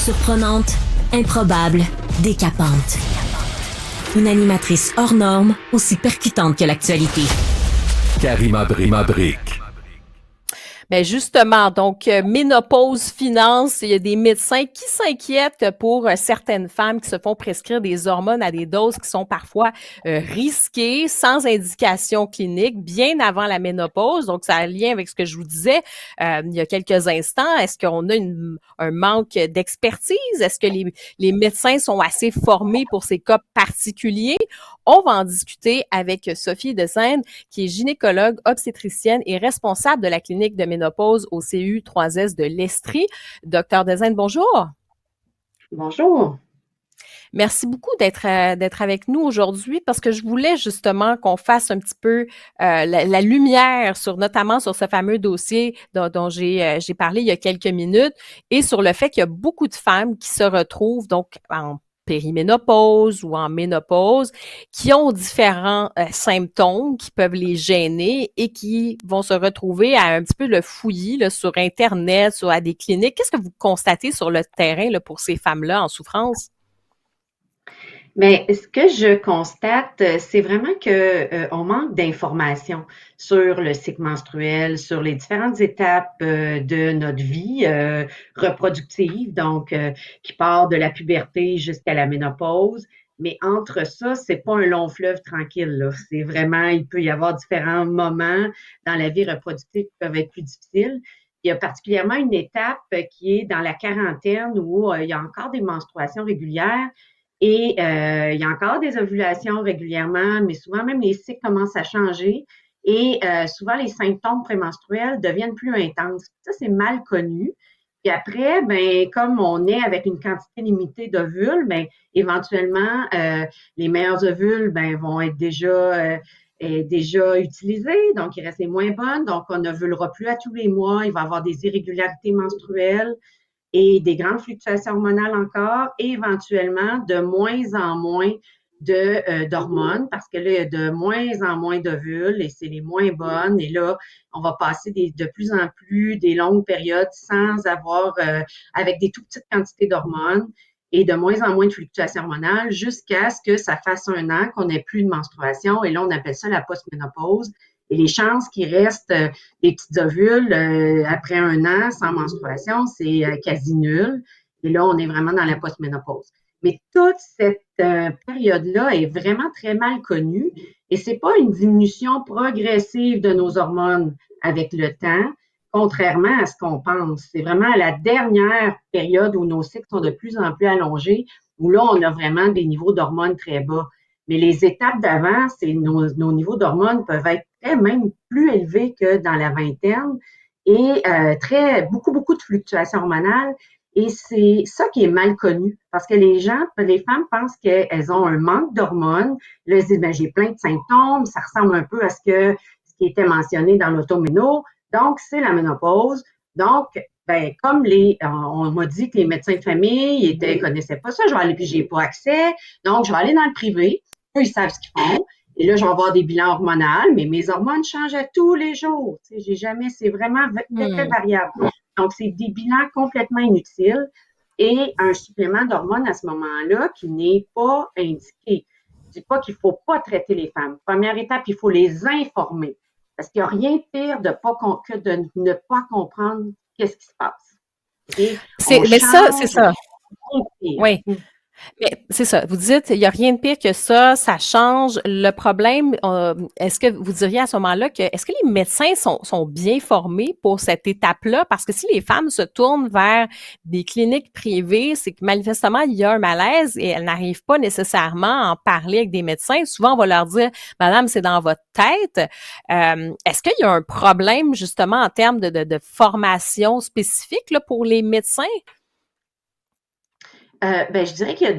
Surprenante, improbable, décapante. Une animatrice hors norme, aussi percutante que l'actualité. Karima Brick. Ben justement, donc ménopause finance, il y a des médecins qui s'inquiètent pour certaines femmes qui se font prescrire des hormones à des doses qui sont parfois risquées, sans indication clinique, bien avant la ménopause. Donc, ça a un lien avec ce que je vous disais il y a quelques instants. Est-ce qu'on a un manque d'expertise? Est-ce que les médecins sont assez formés pour ces cas particuliers? On va en discuter avec Sophie Descènes, qui est gynécologue, obstétricienne et responsable de la clinique de ménopause au CU3S de l'Estrie. Docteur Descènes, bonjour. Bonjour. Merci beaucoup d'être avec nous aujourd'hui parce que je voulais justement qu'on fasse un petit peu la lumière notamment sur ce fameux dossier dont j'ai parlé il y a quelques minutes et sur le fait qu'il y a beaucoup de femmes qui se retrouvent donc en périménopause ou en ménopause, qui ont différents symptômes qui peuvent les gêner et qui vont se retrouver à un petit peu le fouillis là, sur Internet, à des cliniques. Qu'est-ce que vous constatez sur le terrain là, pour ces femmes-là en souffrance? Mais ce que je constate, c'est vraiment que on manque d'informations sur le cycle menstruel, sur les différentes étapes de notre vie reproductive, donc qui part de la puberté jusqu'à la ménopause. Mais entre ça, c'est pas un long fleuve tranquille, là. C'est vraiment, il peut y avoir différents moments dans la vie reproductive qui peuvent être plus difficiles. Il y a particulièrement une étape qui est dans la quarantaine où il y a encore des menstruations régulières. Et il y a encore des ovulations régulièrement, mais souvent même les cycles commencent à changer et souvent les symptômes prémenstruels deviennent plus intenses. Ça, c'est mal connu. Puis après, ben comme on est avec une quantité limitée d'ovules, ben éventuellement les meilleurs ovules ben vont être déjà utilisés, donc il reste les moins bonnes, donc on n'ovulera plus à tous les mois, il va y avoir des irrégularités menstruelles et des grandes fluctuations hormonales encore, et éventuellement de moins en moins d'hormones, parce que là, il y a de moins en moins d'ovules et c'est les moins bonnes. Et là, on va passer de plus en plus des longues périodes sans avoir, avec des tout petites quantités d'hormones et de moins en moins de fluctuations hormonales jusqu'à ce que ça fasse 1 an qu'on n'ait plus de menstruation. Et là, on appelle ça la postménopause. Et les chances qu'il reste des petites ovules après 1 an sans menstruation, c'est quasi nul. Et là, on est vraiment dans la postménopause. Mais toute cette période-là est vraiment très mal connue et c'est pas une diminution progressive de nos hormones avec le temps, contrairement à ce qu'on pense. C'est vraiment la dernière période où nos cycles sont de plus en plus allongés, où là, on a vraiment des niveaux d'hormones très bas. Mais les étapes d'avant, nos niveaux d'hormones peuvent être même plus élevés que dans la vingtaine et beaucoup de fluctuations hormonales. Et c'est ça qui est mal connu parce que les femmes pensent qu'elles ont un manque d'hormones. Là, elles se disent, ben, j'ai plein de symptômes, ça ressemble un peu à ce qui était mentionné dans l'automéno. Donc, c'est la ménopause. Donc, ben, comme on m'a dit que les médecins de famille connaissaient pas ça, je vais aller, puis j'ai pas accès. Donc, je vais aller dans le privé. Eux, ils savent ce qu'ils font. Et là, je vais avoir des bilans hormonaux, mais mes hormones changent à tous les jours. Tu sais, c'est vraiment très, très variable. Donc, c'est des bilans complètement inutiles et un supplément d'hormones à ce moment-là qui n'est pas indiqué. Je dis pas qu'il faut pas traiter les femmes. Première étape, il faut les informer. Parce qu'il n'y a rien de pire que de ne pas comprendre qu'est-ce qui se passe. Mais ça, c'est ça. Oui. Mais c'est ça. Vous dites, il n'y a rien de pire que ça change. Le problème, est-ce que vous diriez à ce moment-là est-ce que les médecins sont bien formés pour cette étape-là? Parce que si les femmes se tournent vers des cliniques privées, c'est que manifestement, il y a un malaise et elles n'arrivent pas nécessairement à en parler avec des médecins. Souvent, on va leur dire, Madame, c'est dans votre tête. Est-ce qu'il y a un problème, justement, en termes de formation spécifique là, pour les médecins? Ben, je dirais qu'il y a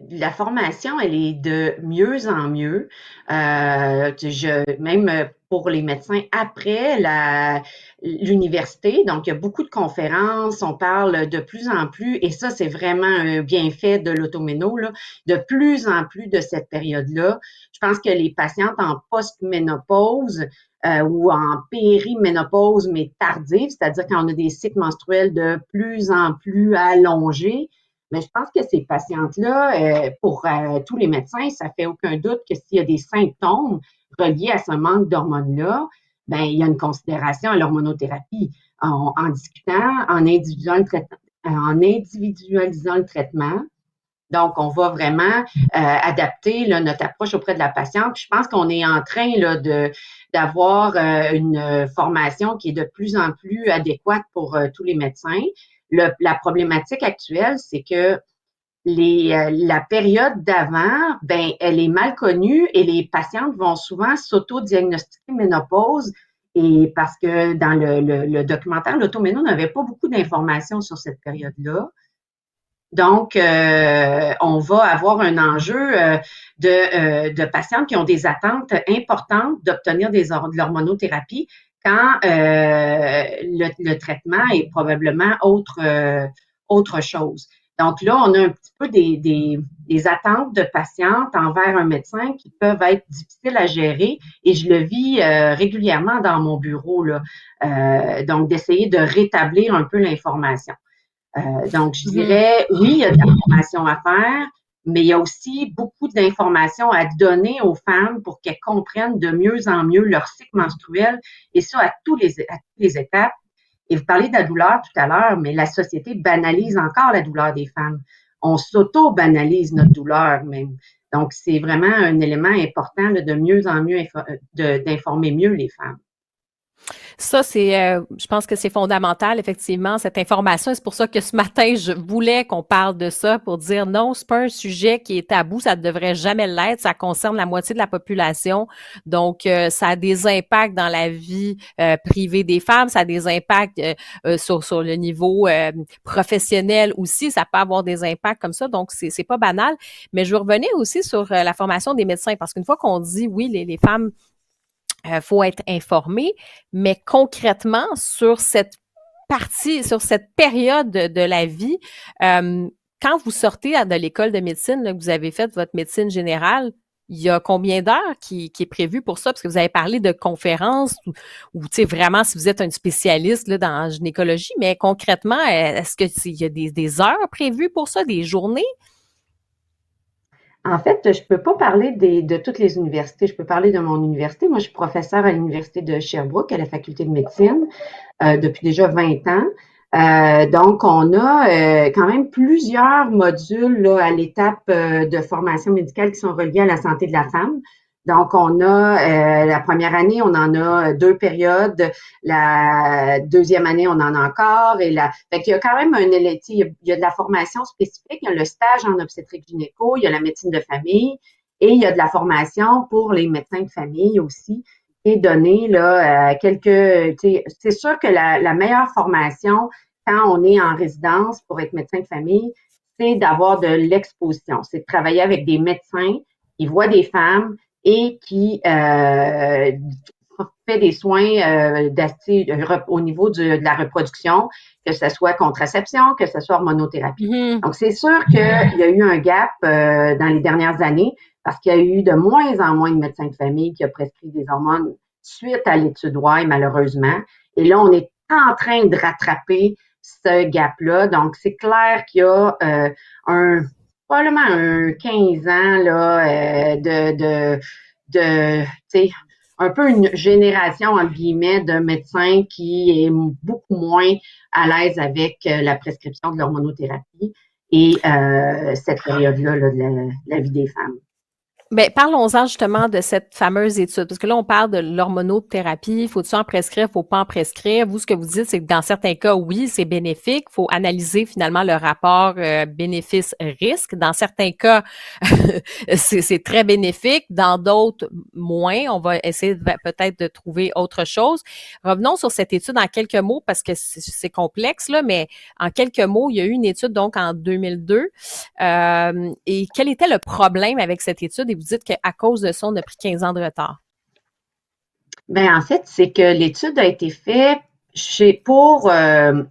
la formation, elle est de mieux en mieux. Même pour les médecins après l'université, donc il y a beaucoup de conférences, on parle de plus en plus, et ça, c'est vraiment un bienfait de l'automéno, là, de plus en plus de cette période-là. Je pense que les patientes en post-ménopause ou en périménopause, mais tardive, c'est-à-dire quand on a des cycles menstruels de plus en plus allongés, mais je pense que ces patientes-là, pour tous les médecins, ça fait aucun doute que s'il y a des symptômes reliés à ce manque d'hormones-là, ben, il y a une considération à l'hormonothérapie en discutant, en individualisant le traitement. Donc, on va vraiment adapter là, notre approche auprès de la patiente. Puis je pense qu'on est en train là, d'avoir une formation qui est de plus en plus adéquate pour tous les médecins. La problématique actuelle, c'est que la période d'avant, ben, elle est mal connue et les patientes vont souvent s'auto-diagnostiquer ménopause. Et parce que dans le documentaire, l'automéno n'avait pas beaucoup d'informations sur cette période-là. Donc, on va avoir un enjeu de patientes qui ont des attentes importantes d'obtenir de l'hormonothérapie quand le traitement est probablement autre chose. Donc là, on a un petit peu des attentes de patientes envers un médecin qui peuvent être difficiles à gérer et je le vis régulièrement dans mon bureau, là. Donc, d'essayer de rétablir un peu l'information. Donc, je dirais, oui, il y a de l'information à faire, mais il y a aussi beaucoup d'informations à donner aux femmes pour qu'elles comprennent de mieux en mieux leur cycle menstruel, et ça à toutes les étapes. Et vous parlez de la douleur tout à l'heure, mais la société banalise encore la douleur des femmes. On s'auto-banalise notre douleur même. Donc, c'est vraiment un élément important là, de mieux en mieux d'informer mieux les femmes. Ça, je pense que c'est fondamental, effectivement, cette information. Et c'est pour ça que ce matin, je voulais qu'on parle de ça pour dire non, c'est pas un sujet qui est tabou, ça ne devrait jamais l'être. Ça concerne la moitié de la population. Donc, ça a des impacts dans la vie privée des femmes, ça a des impacts sur le niveau professionnel aussi. Ça peut avoir des impacts comme ça. Donc, c'est pas banal. Mais je veux revenir aussi sur la formation des médecins, parce qu'une fois qu'on dit, oui, les femmes faut être informé, mais concrètement sur cette période de la vie, quand vous sortez de l'école de médecine, là, que vous avez fait votre médecine générale, il y a combien d'heures qui est prévu pour ça? Parce que vous avez parlé de conférences ou tu sais, vraiment, si vous êtes un spécialiste là, dans la gynécologie, mais concrètement, est-ce qu'il y a des heures prévues pour ça, des journées? En fait, je peux pas parler de toutes les universités. Je peux parler de mon université. Moi, je suis professeure à l'université de Sherbrooke, à la faculté de médecine, depuis déjà 20 ans. Donc, on a quand même plusieurs modules là, à l'étape de formation médicale qui sont reliés à la santé de la femme. Donc, on a la première année, on en a 2 périodes. La deuxième année, on en a encore. Fait qu'il y a quand même il y a de la formation spécifique. Il y a le stage en obstétrique gynéco, il y a la médecine de famille et il y a de la formation pour les médecins de famille aussi qui est donnée là c'est sûr que la meilleure formation quand on est en résidence pour être médecin de famille, c'est d'avoir de l'exposition. C'est de travailler avec des médecins qui voient des femmes et qui fait des soins au niveau de la reproduction, que ce soit contraception, que ce soit hormonothérapie. Mm-hmm. Donc, c'est sûr qu'il y a eu un gap dans les dernières années parce qu'il y a eu de moins en moins de médecins de famille qui ont prescrit des hormones suite à l'étude White, malheureusement. Et là, on est en train de rattraper ce gap-là. Donc, c'est clair qu'il y a probablement un 15 ans là, tu sais, un peu une génération, entre guillemets, de médecins qui est beaucoup moins à l'aise avec la prescription de l'hormonothérapie et cette période-là là, de la vie des femmes. Ben, parlons-en justement de cette fameuse étude, parce que là, on parle de l'hormonothérapie. Faut-tu en prescrire, faut pas en prescrire? Vous, ce que vous dites, c'est que dans certains cas, oui, c'est bénéfique. Faut analyser finalement le rapport bénéfice-risque. Dans certains cas, c'est très bénéfique. Dans d'autres, moins. On va essayer peut-être de trouver autre chose. Revenons sur cette étude en quelques mots, parce que c'est complexe, là, mais en quelques mots, il y a eu une étude, donc, en 2002, Et quel était le problème avec cette étude? Et vous dites qu'à cause de ça, on a pris 15 ans de retard. Ben, en fait, c'est que l'étude a été faite pour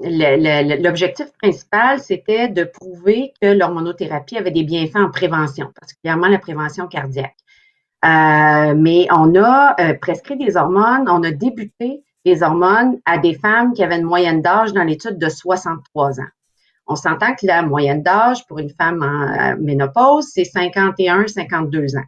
l'objectif principal, c'était de prouver que l'hormonothérapie avait des bienfaits en prévention, particulièrement la prévention cardiaque. Mais on a prescrit des hormones, on a débuté les hormones à des femmes qui avaient une moyenne d'âge dans l'étude de 63 ans. On s'entend que la moyenne d'âge pour une femme en ménopause, c'est 51, 52 ans.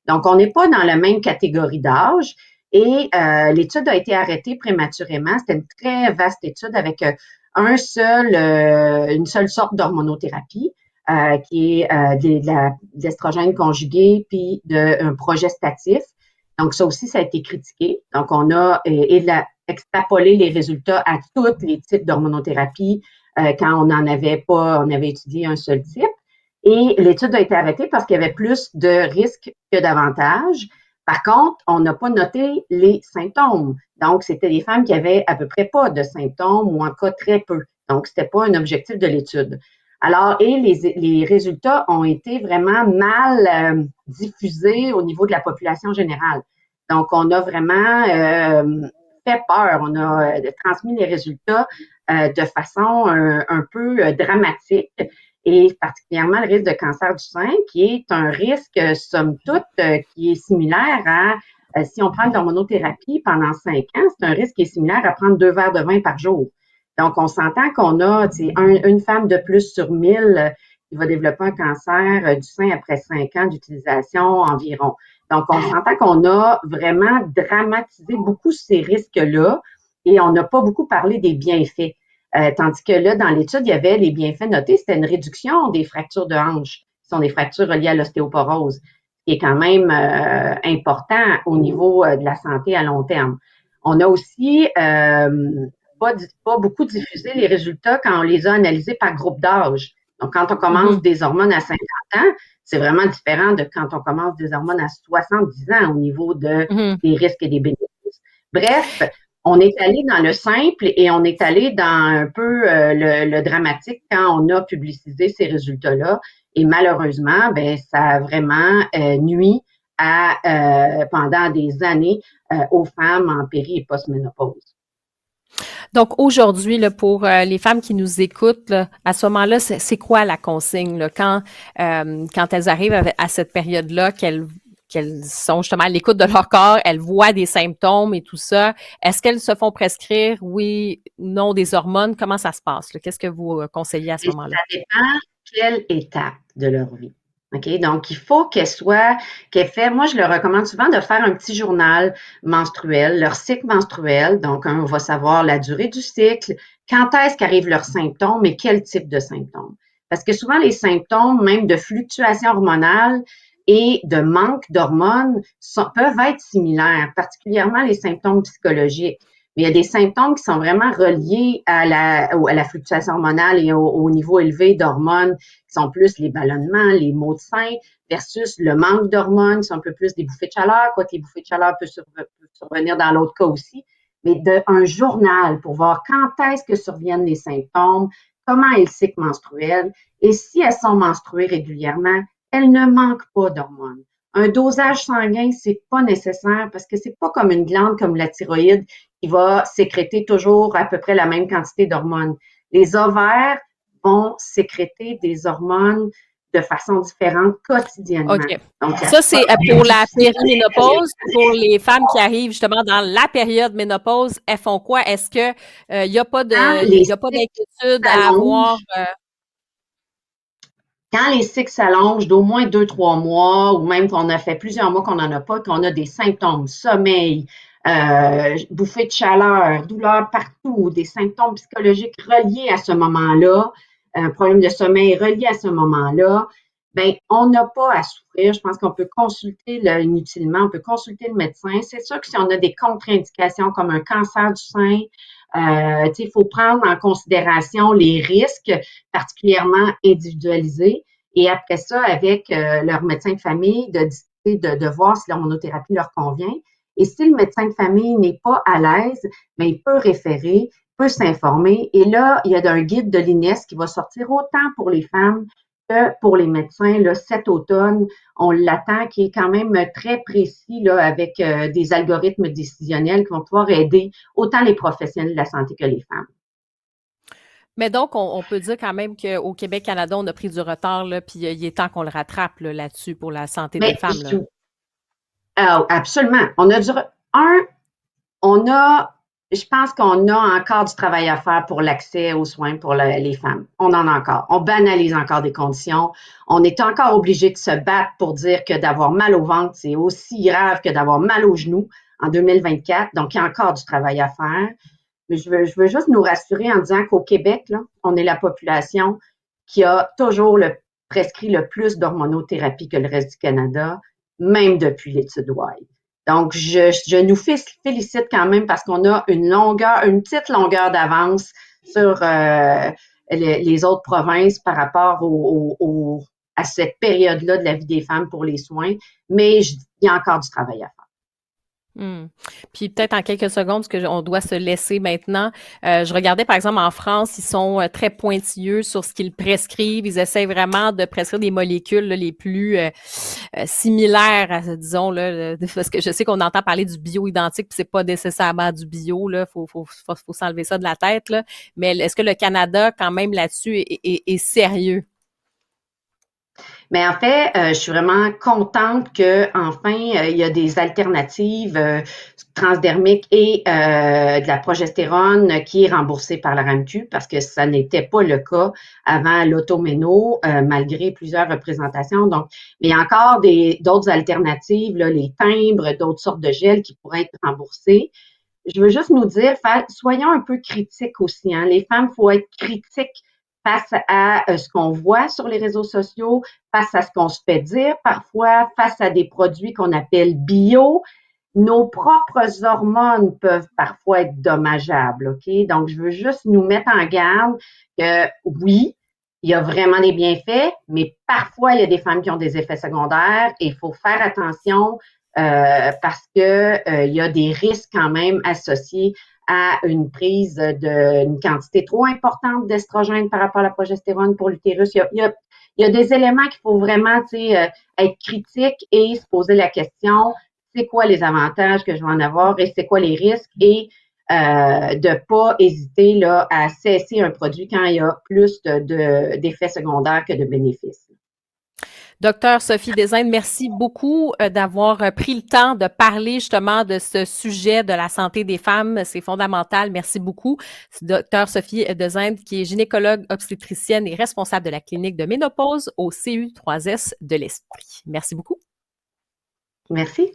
Donc, on n'est pas dans la même catégorie d'âge et l'étude a été arrêtée prématurément. C'était une très vaste étude avec une seule sorte d'hormonothérapie qui est de l'estrogène conjugué puis d'un progestatif. Donc, ça aussi, ça a été critiqué. Donc, on a extrapolé les résultats à tous les types d'hormonothérapie quand on n'en avait pas, on avait étudié un seul type. Et l'étude a été arrêtée parce qu'il y avait plus de risques que d'avantages. Par contre, on n'a pas noté les symptômes. Donc, c'était des femmes qui avaient à peu près pas de symptômes ou en cas très peu. Donc, c'était pas un objectif de l'étude. Alors, et les résultats ont été vraiment mal diffusés au niveau de la population générale. Donc, on a vraiment fait peur. On a transmis les résultats de façon un peu dramatique et particulièrement le risque de cancer du sein, qui est un risque, somme toute, qui est similaire à, si on prend de l'hormonothérapie pendant 5 ans, c'est un risque qui est similaire à prendre 2 verres de vin par jour. Donc, on s'entend qu'on a une femme de plus sur 1000 qui va développer un cancer du sein après 5 ans d'utilisation environ. Donc, on s'entend qu'on a vraiment dramatisé beaucoup ces risques-là et on n'a pas beaucoup parlé des bienfaits. Tandis que là, dans l'étude, il y avait les bienfaits notés, c'était une réduction des fractures de hanche, qui sont des fractures reliées à l'ostéoporose, qui est quand même important au niveau de la santé à long terme. On a aussi pas beaucoup diffusé les résultats quand on les a analysés par groupe d'âge. Donc, quand on commence des hormones à 50 ans, c'est vraiment différent de quand on commence des hormones à 70 ans au niveau des risques et des bénéfices. Bref, on est allé dans le simple et on est allé dans un peu le dramatique quand on a publicisé ces résultats-là. Et malheureusement, ben ça a vraiment nuit pendant des années aux femmes en péri- et post-ménopause. Donc, aujourd'hui, là, pour les femmes qui nous écoutent, là, à ce moment-là, c'est quoi la consigne, là, quand elles arrivent à cette période-là, qu'elles sont justement à l'écoute de leur corps, elles voient des symptômes et tout ça. Est-ce qu'elles se font prescrire, oui, non, des hormones? Comment ça se passe, là? Qu'est-ce que vous conseillez à ce moment-là? Ça dépend quelle étape de leur vie. OK? Donc, il faut qu'elle fait, moi, je leur recommande souvent de faire un petit journal menstruel, leur cycle menstruel. Donc, on va savoir la durée du cycle, quand est-ce qu'arrivent leurs symptômes et quel type de symptômes. Parce que souvent, les symptômes, même de fluctuation hormonale, et de manque d'hormones peuvent être similaires, particulièrement les symptômes psychologiques. Mais il y a des symptômes qui sont vraiment reliés à la fluctuation hormonale et au niveau élevé d'hormones, qui sont plus les ballonnements, les maux de sein, versus le manque d'hormones, qui sont un peu plus des bouffées de chaleur, quoique les bouffées de chaleur peuvent survenir dans l'autre cas aussi. Mais un journal pour voir quand est-ce que surviennent les symptômes, comment est le cycle menstruel, et si elles sont menstruées régulièrement, elles ne manquent pas d'hormones. Un dosage sanguin, c'est pas nécessaire parce que c'est pas comme une glande comme la thyroïde qui va sécréter toujours à peu près la même quantité d'hormones. Les ovaires vont sécréter des hormones de façon différente quotidiennement. OK. Donc, ça, c'est pour la périménopause. Pour les femmes qui arrivent justement dans la période ménopause, elles font quoi? Est-ce que il n'y a pas d'inquiétude à avoir? Quand les cycles s'allongent d'au moins 2-3 mois, ou même qu'on a fait plusieurs mois qu'on n'en a pas, qu'on a des symptômes, sommeil, bouffées de chaleur, douleurs partout, des symptômes psychologiques reliés à ce moment-là, un problème de sommeil relié à ce moment-là, ben on n'a pas à souffrir. Je pense qu'on peut consulter inutilement, on peut consulter le médecin. C'est sûr que si on a des contre-indications comme un cancer du sein, il faut prendre en considération les risques particulièrement individualisés et après ça, avec leur médecin de famille, de voir si l'hormonothérapie leur convient. Et si le médecin de famille n'est pas à l'aise, bien, il peut référer, peut s'informer. Et là, il y a un guide de l'INES qui va sortir autant pour les femmes que pour les médecins, là, cet automne, on l'attend, qui est quand même très précis là, avec des algorithmes décisionnels qui vont pouvoir aider autant les professionnels de la santé que les femmes. Mais donc, on peut dire quand même qu'au Québec, Canada, on a pris du retard, là, puis il est temps qu'on le rattrape là, là-dessus pour la santé des Mais femmes. Là. absolument. On a, je pense qu'on a encore du travail à faire pour l'accès aux soins pour les femmes. On en a encore. On banalise encore des conditions. On est encore obligé de se battre pour dire que d'avoir mal au ventre, c'est aussi grave que d'avoir mal aux genoux en 2024. Donc, il y a encore du travail à faire. Mais je veux juste nous rassurer en disant qu'au Québec, là, on est la population qui a toujours prescrit le plus d'hormonothérapie que le reste du Canada, même depuis l'étude White. Donc, je nous félicite quand même parce qu'on a une petite longueur d'avance sur les autres provinces par rapport à cette période-là de la vie des femmes pour les soins. Mais il y a encore du travail à faire. Puis peut-être en quelques secondes, parce qu'on doit se laisser maintenant. Je regardais, par exemple, en France, ils sont très pointilleux sur ce qu'ils prescrivent. Ils essaient vraiment de prescrire des molécules là, les plus similaires, disons, là, parce que je sais qu'on entend parler du bio-identique, puis c'est pas nécessairement du bio, là. Faut s'enlever ça de la tête, là. Mais est-ce que le Canada, quand même, là-dessus, est sérieux? Mais en fait, je suis vraiment contente que enfin il y a des alternatives transdermiques et de la progestérone qui est remboursée par la RAMQ parce que ça n'était pas le cas avant l'automéno, malgré plusieurs représentations. Donc, mais il y a encore d'autres alternatives, là, les timbres, d'autres sortes de gels qui pourraient être remboursés. Je veux juste nous dire, soyons un peu critiques aussi. Hein. Les femmes, il faut être critiques face à ce qu'on voit sur les réseaux sociaux, face à ce qu'on se fait dire parfois, face à des produits qu'on appelle bio. Nos propres hormones peuvent parfois être dommageables, OK? Donc, je veux juste nous mettre en garde que oui, il y a vraiment des bienfaits, mais parfois, il y a des femmes qui ont des effets secondaires et il faut faire attention parce que il y a des risques quand même associés à une prise d'une quantité trop importante d'estrogène par rapport à la progestérone pour l'utérus. Il y a des éléments qu'il faut vraiment être critique et se poser la question, c'est quoi les avantages que je vais en avoir et c'est quoi les risques et de pas hésiter là, à cesser un produit quand il y a plus d'effets secondaires que de bénéfices. Docteur Sophie Desinde, merci beaucoup d'avoir pris le temps de parler justement de ce sujet de la santé des femmes. C'est fondamental. Merci beaucoup. C'est Docteur Sophie Desinde, qui est gynécologue obstétricienne et responsable de la clinique de ménopause au CU3S de l'Esprit. Merci beaucoup. Merci.